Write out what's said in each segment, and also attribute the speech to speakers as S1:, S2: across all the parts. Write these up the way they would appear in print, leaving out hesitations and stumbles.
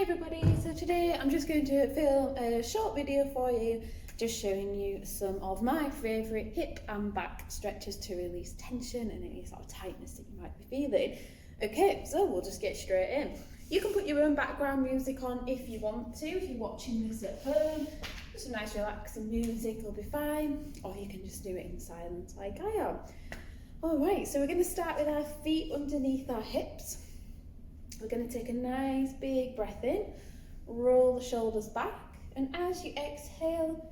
S1: everybody, so today I'm just going to film a short video for you, just showing you some of my favourite hip and back stretches to release tension and any sort of tightness that you might be feeling. Okay, so we'll just get straight in. You can put your own background music on if you want to, if you're watching this at home. Just some nice relaxing music will be fine, or you can just do it in silence like I am. Alright, so we're going to start with our feet underneath our hips. We're going to take a nice big breath in, roll the shoulders back, and as you exhale,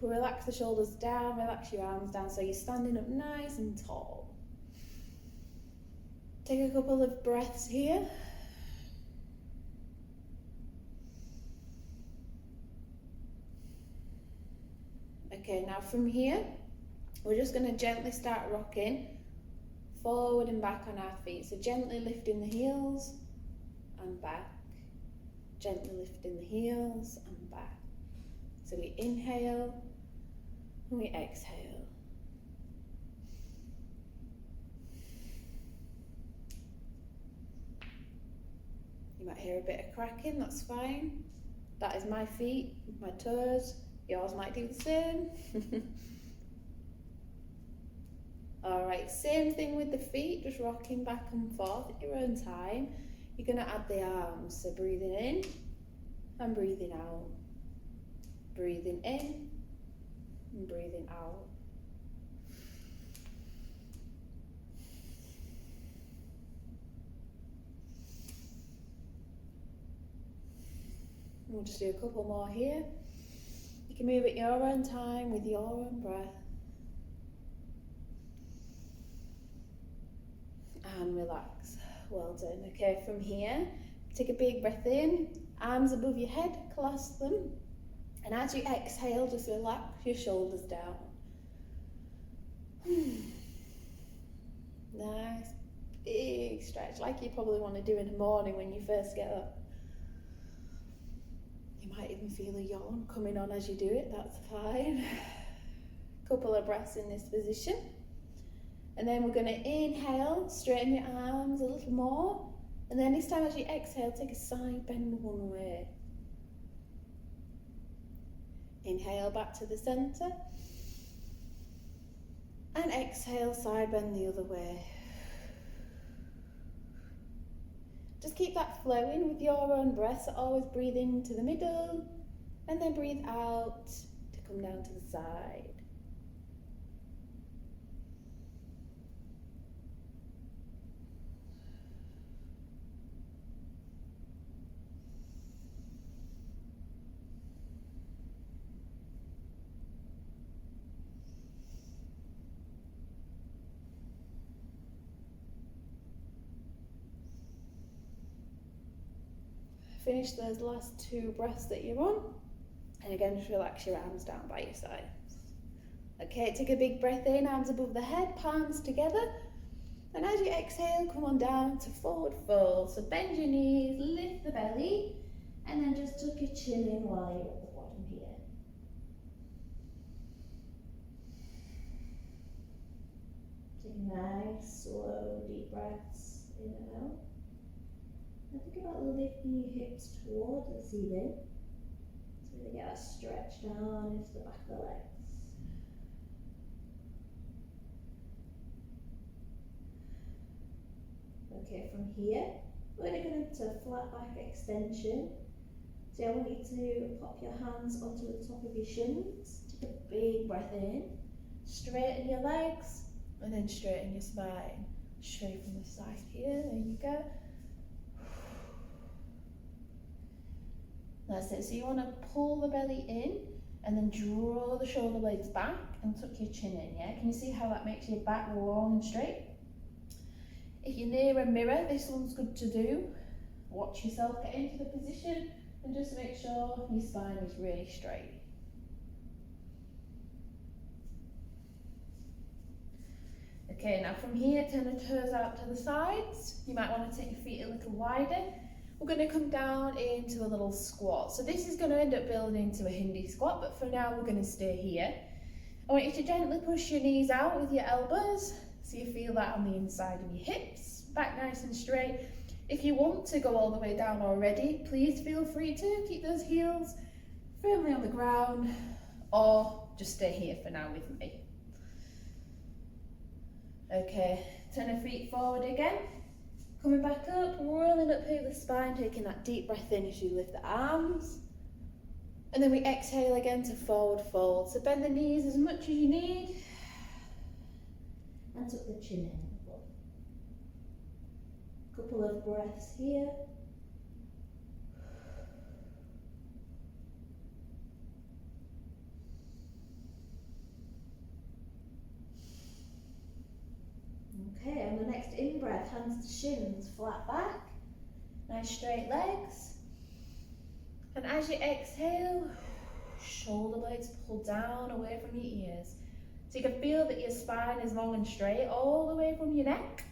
S1: relax the shoulders down, relax your arms down so you're standing up nice and tall. Take a couple of breaths here. Okay, now from here, we're just going to gently start rocking forward and back on our feet. So gently lifting the heels and back. Gently lifting the heels and back. So we inhale and we exhale. You might hear a bit of cracking, that's fine. That is my feet, my toes. Yours might do the same. Alright, same thing with the feet, just rocking back and forth at your own time. You're going to add the arms, so breathing in and breathing out. Breathing in and breathing out. We'll just do a couple more here. You can move at your own time with your own breath. And relax. Well done. Okay, from here, take a big breath in, arms above your head, clasp them, and as you exhale, just relax your shoulders down. Nice big stretch, like you probably want to do in the morning when you first get up. You might even feel a yawn coming on as you do it, that's fine. Couple of breaths in this position. And then we're going to inhale, straighten your arms a little more. And then this time as you exhale, take a side bend one way. Inhale back to the centre. And exhale, side bend the other way. Just keep that flowing with your own breath. So always breathe into the middle. And then breathe out to come down to the side. Finish those last two breaths that you're on, and again just relax your arms down by your sides. Okay, take a big breath in, arms above the head, palms together, and as you exhale, come on down to forward fold. So bend your knees, lift the belly, and then just tuck your chin in while you're at the bottom here. Take nice, slow, deep breaths in and out. And think about lifting your hips towards the ceiling, so they get a stretch down into the back of the legs. Okay, from here, we're going to go into flat back extension. So I want you to pop your hands onto the top of your shins, take a big breath in, straighten your legs, and then straighten your spine. Straight from the side here, there you go. That's it, so you want to pull the belly in and then draw the shoulder blades back and tuck your chin in, yeah? Can you see how that makes your back long and straight? If you're near a mirror, this one's good to do. Watch yourself get into the position and just make sure your spine is really straight. Okay, now from here, turn the toes out to the sides. You might want to take your feet a little wider. We're going to come down into a little squat. So this is going to end up building into a Hindi squat, but for now we're going to stay here. I want you to gently push your knees out with your elbows, so you feel that on the inside of your hips. Back nice and straight. If you want to go all the way down already, please feel free to keep those heels firmly on the ground, or just stay here for now with me. Okay, turn the feet forward again. Coming back up, rolling up through the spine, taking that deep breath in as you lift the arms. And then we exhale again to forward fold. So bend the knees as much as you need. And tuck the chin in. Couple of breaths here. Okay, on the next in-breath, hands to shins, flat back, nice straight legs. And as you exhale, shoulder blades pull down away from your ears. So you can feel that your spine is long and straight all the way from your neck,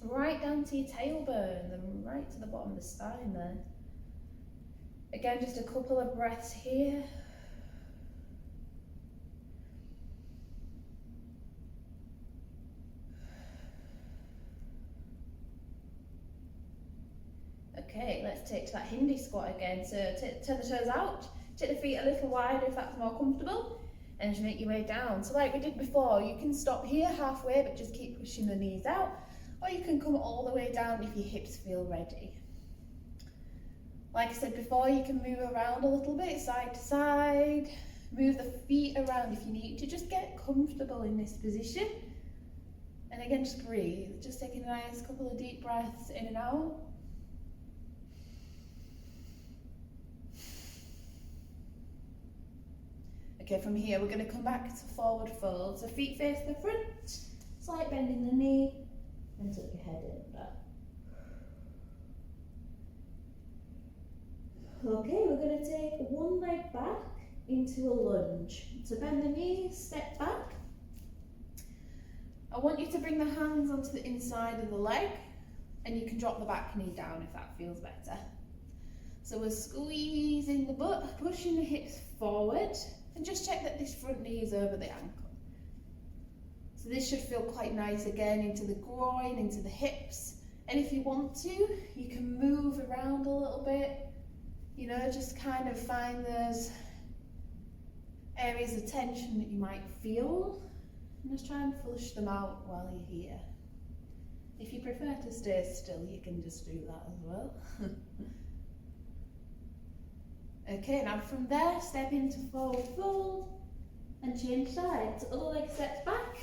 S1: right down to your tailbone and right to the bottom of the spine there. Again, just a couple of breaths here. Okay, let's take to that Hindi squat again. So turn the toes out, take the feet a little wider if that's more comfortable, and just make your way down. So like we did before, you can stop here halfway, but just keep pushing the knees out, or you can come all the way down if your hips feel ready. Like I said before, you can move around a little bit, side to side, move the feet around if you need to, just get comfortable in this position. And again, just breathe, just taking a nice couple of deep breaths in and out. Okay, from here we're going to come back to forward fold. So feet face the front, slight bend in the knee, and tuck your head in back. Okay, we're going to take one leg back into a lunge. So bend the knees, step back. I want you to bring the hands onto the inside of the leg, and you can drop the back knee down if that feels better. So we're squeezing the butt, pushing the hips forward. And just check that this front knee is over the ankle. So this should feel quite nice again into the groin, into the hips. And if you want to, you can move around a little bit. You know, just kind of find those areas of tension that you might feel. And just try and flush them out while you're here. If you prefer to stay still, you can just do that as well. Okay, now from there, step into forward fold and change sides. Other leg steps back,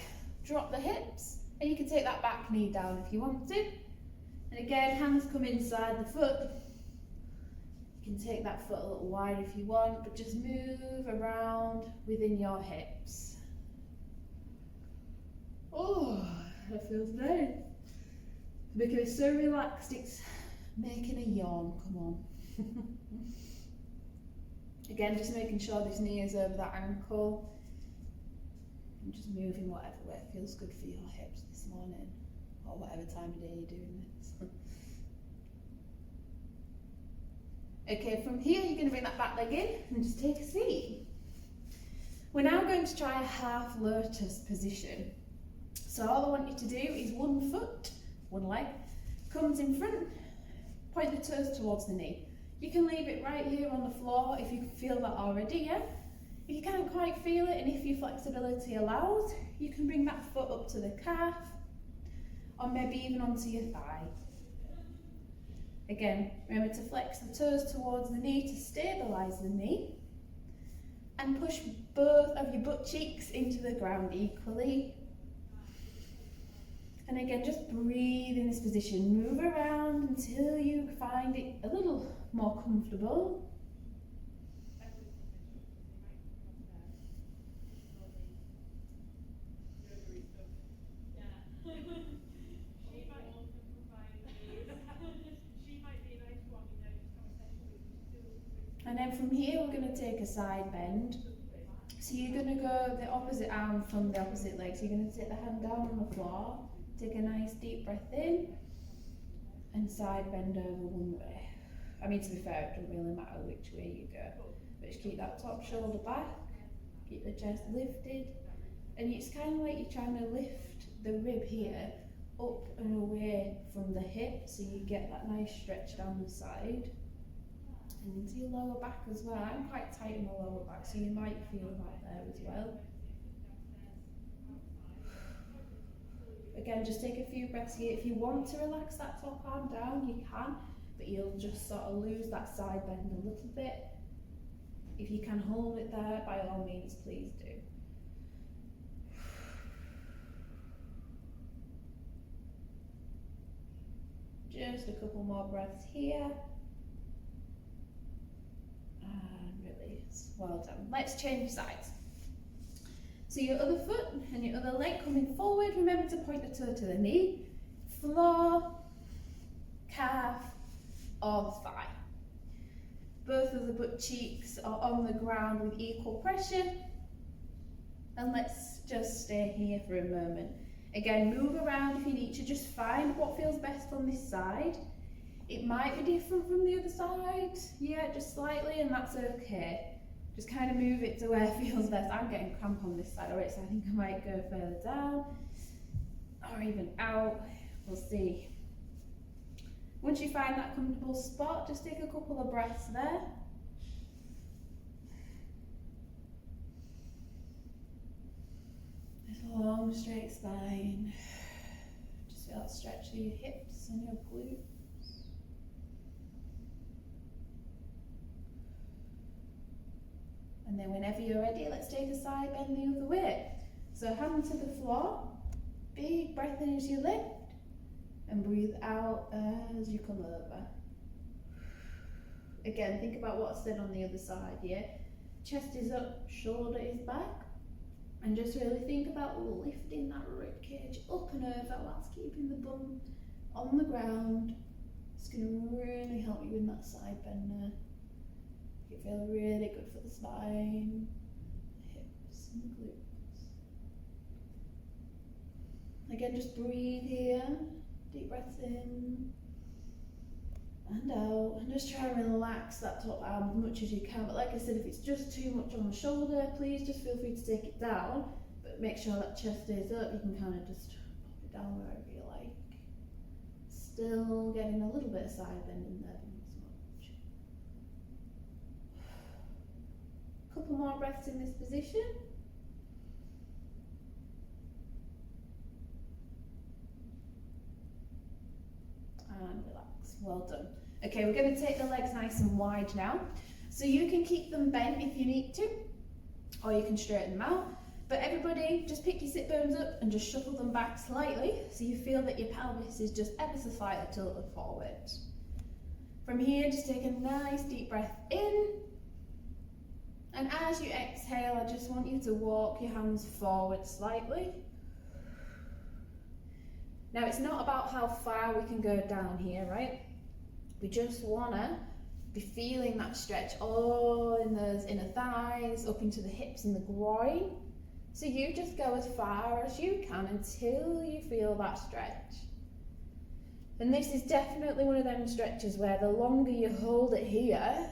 S1: drop the hips, and you can take that back knee down if you want to. And again, hands come inside the foot. You can take that foot a little wide if you want, but just move around within your hips. Oh, that feels nice. Because it's so relaxed, it's making a yawn, come on. Again, just making sure this knee is over that ankle. And just moving whatever way feels good for your hips this morning, or whatever time of day you're doing this. Okay, from here you're going to bring that back leg in and just take a seat. We're now going to try a half lotus position. So all I want you to do is one foot, one leg, comes in front, point the toes towards the knee. You can leave it right here on the floor if you feel that already, yeah? If you can't quite feel it and if your flexibility allows, you can bring that foot up to the calf or maybe even onto your thigh. Again, remember to flex the toes towards the knee to stabilise the knee and push both of your butt cheeks into the ground equally. And again, just breathe in this position. Move around until you find it a little more comfortable. And then from here, we're going to take a side bend. So you're going to go the opposite arm from the opposite leg. So you're going to take the hand down on the floor. Take a nice deep breath in and side bend over one way. I mean, to be fair, it doesn't really matter which way you go, but just keep that top shoulder back, keep the chest lifted, and it's kind of like you're trying to lift the rib here up and away from the hip, so you get that nice stretch down the side. And into your lower back as well. I'm quite tight in my lower back, so you might feel that there as well. Again, just take a few breaths here. If you want to relax that top arm down, you can, but you'll just sort of lose that side bend a little bit. If you can hold it there, by all means, please do. Just a couple more breaths here. And release. Well done. Let's change sides. So your other foot and your other leg coming forward. Remember to point the toe to the knee, floor, calf, or thigh. Both of the butt cheeks are on the ground with equal pressure. And let's just stay here for a moment. Again, move around if you need to. Just find what feels best on this side. It might be different from the other side. Yeah, just slightly, and that's okay. Just kind of move it to where it feels best. I'm getting cramp on this side already, so I think I might go further down or even out. We'll see. Once you find that comfortable spot, just take a couple of breaths there. This long, straight spine. Just feel that stretch through your hips and your glutes. And then whenever you're ready, let's take a side bend the other way. So hand to the floor, big breath in as you lift, and breathe out as you come over. Again, think about what's said on the other side, yeah? Chest is up, shoulder is back, and just really think about lifting that rib cage up and over whilst keeping the bum on the ground. It's going to really help you in that side bend there. You feel really good for the spine, the hips and the glutes. Again, just breathe here, deep breaths in and out, and just try and relax that top arm as much as you can. But like I said, if it's just too much on the shoulder, please just feel free to take it down, but make sure that chest stays up. You can kind of just pop it down wherever you like. Still getting a little bit of side bend in there. Couple more breaths in this position. And relax. Well done. Okay, we're going to take the legs nice and wide now. So you can keep them bent if you need to, or you can straighten them out. But everybody, just pick your sit bones up and just shuffle them back slightly so you feel that your pelvis is just ever so slightly tilted forward. From here, just take a nice deep breath in. And as you exhale, I just want you to walk your hands forward slightly. Now, it's not about how far we can go down here, right? We just want to be feeling that stretch all in those inner thighs, up into the hips and the groin. So you just go as far as you can until you feel that stretch. And this is definitely one of them stretches where the longer you hold it here,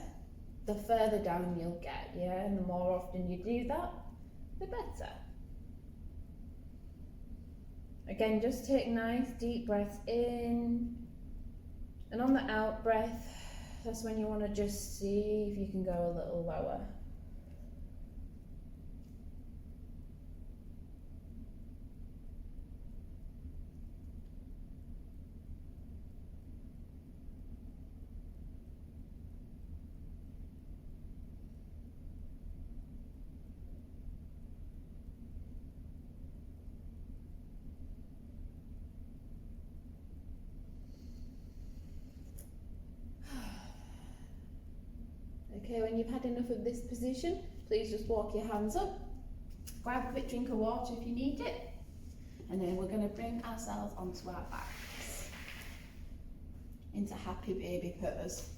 S1: the further down you'll get, yeah? And the more often you do that, the better. Again, just take nice deep breaths in. And on the out breath, that's when you want to just see if you can go a little lower. Okay, when you've had enough of this position, please just walk your hands up, grab a quick drink of water if you need it, and then we're going to bring ourselves onto our backs into happy baby pose.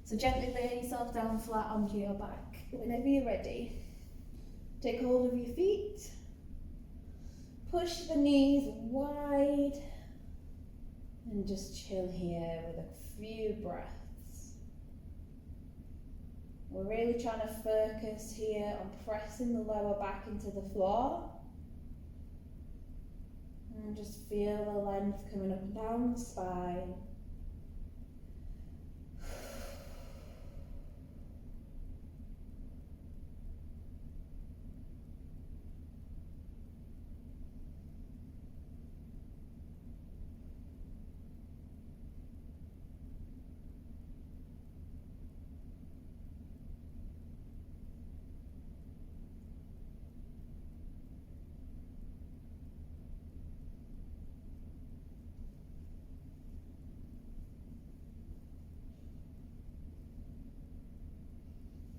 S1: So gently lay yourself down flat onto your back. Whenever you're ready, take hold of your feet, push the knees wide, and just chill here with a few breaths. We're really trying to focus here on pressing the lower back into the floor And just feel the length coming up and down the spine.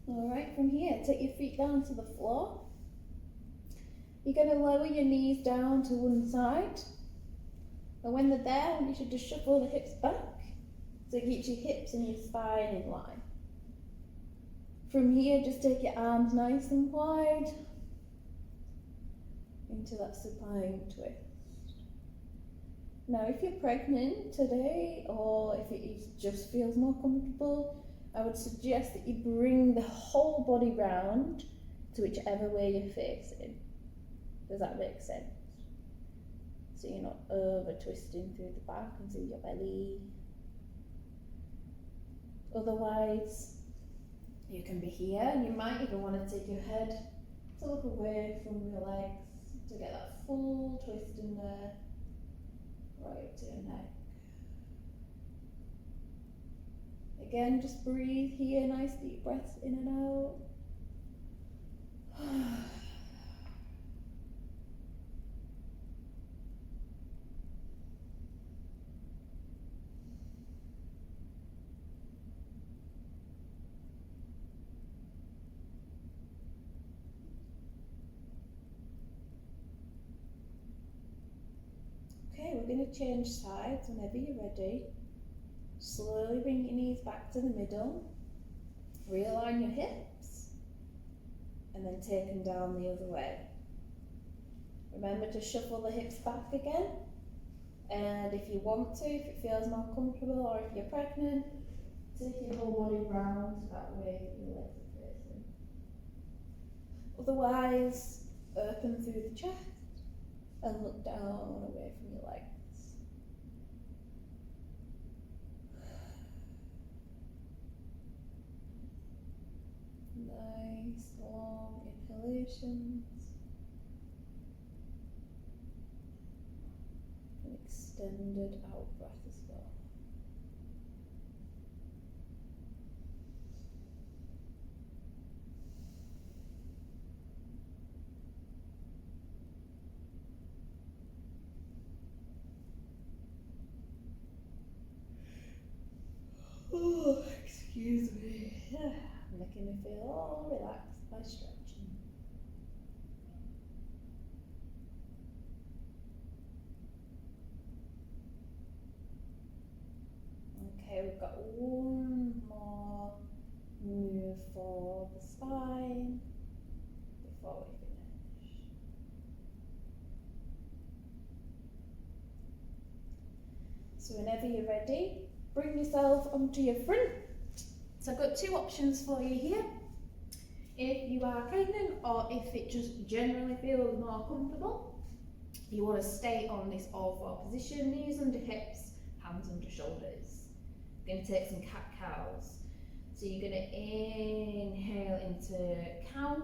S1: Alright, from here, take your feet down to the floor. You're going to lower your knees down to one side. And when they're there, you should just shuffle the hips back. So it keeps your hips and your spine in line. From here, just take your arms nice and wide into that supine twist. Now, if you're pregnant today, or if it just feels more comfortable, I would suggest that you bring the whole body round to whichever way you're facing. Does that make sense? So you're not over twisting through the back and through your belly. Otherwise, you can be here, and you might even want to take your head to look away from your legs to get that full twist in there, right up to your neck. Again, just breathe here, nice deep breaths in and out. Okay, we're going to change sides whenever you're ready. Slowly bring your knees back to the middle, realign your hips, and then take them down the other way. Remember to shuffle the hips back again, and if you want to, if it feels more comfortable, or if you're pregnant, take your whole body round that way that your legs are facing. Otherwise, open through the chest and look down away from your legs. Nice long inhalations and extended out breath as well. Oh, excuse me. Making me feel all relaxed by stretching. Okay, we've got one more move for the spine before we finish. So whenever you're ready, bring yourself onto your front. So I've got two options for you here. If you are pregnant, or if it just generally feels more comfortable, you want to stay on this all-four position, knees under hips, hands under shoulders. You're going to take some cat-cows. So you're going to inhale into cow,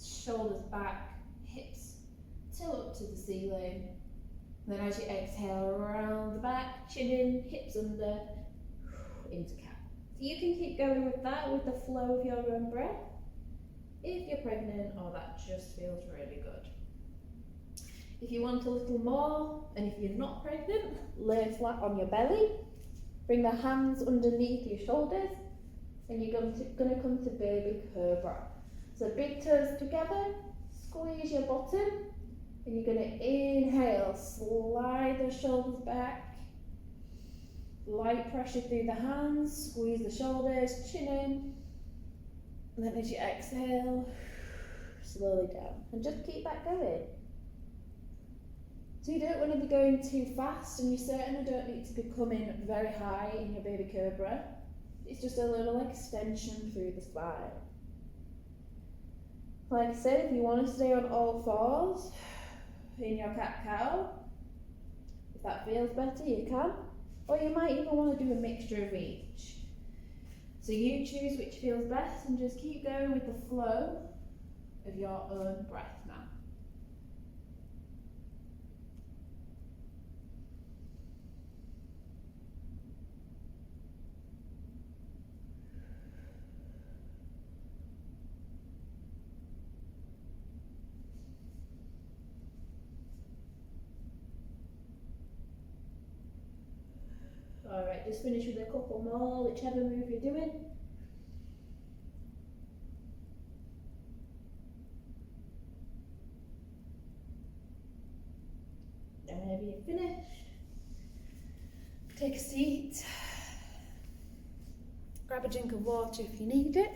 S1: shoulders back, hips tilt up to the ceiling. Then as you exhale, around the back, chin in, hips under, into cat. So you can keep going with that, with the flow of your own breath, if you're pregnant or that just feels really good. If you want a little more, and if you're not pregnant, lay flat on your belly, bring the hands underneath your shoulders, and you're going to come to baby cobra. So big toes together, squeeze your bottom, and you're going to inhale, slide the shoulders back. Light pressure through the hands, squeeze the shoulders, chin in. And then as you exhale, slowly down. And just keep that going. So you don't want to be going too fast, and you certainly don't need to be coming very high in your baby cobra. It's just a little extension through the spine. Like I said, if you want to stay on all fours, in your cat-cow. If that feels better, you can. Or you might even want to do a mixture of each. So you choose which feels best and just keep going with the flow of your own breath now. Alright, just finish with a couple more, whichever move you're doing. And whenever you finish, take a seat, grab a drink of water if you need it,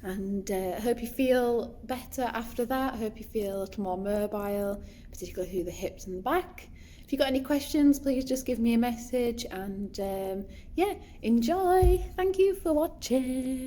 S1: and I hope you feel better after that. I hope you feel a little more mobile, particularly through the hips and the back. If you've got any questions, please just give me a message, and yeah, enjoy. Thank you for watching.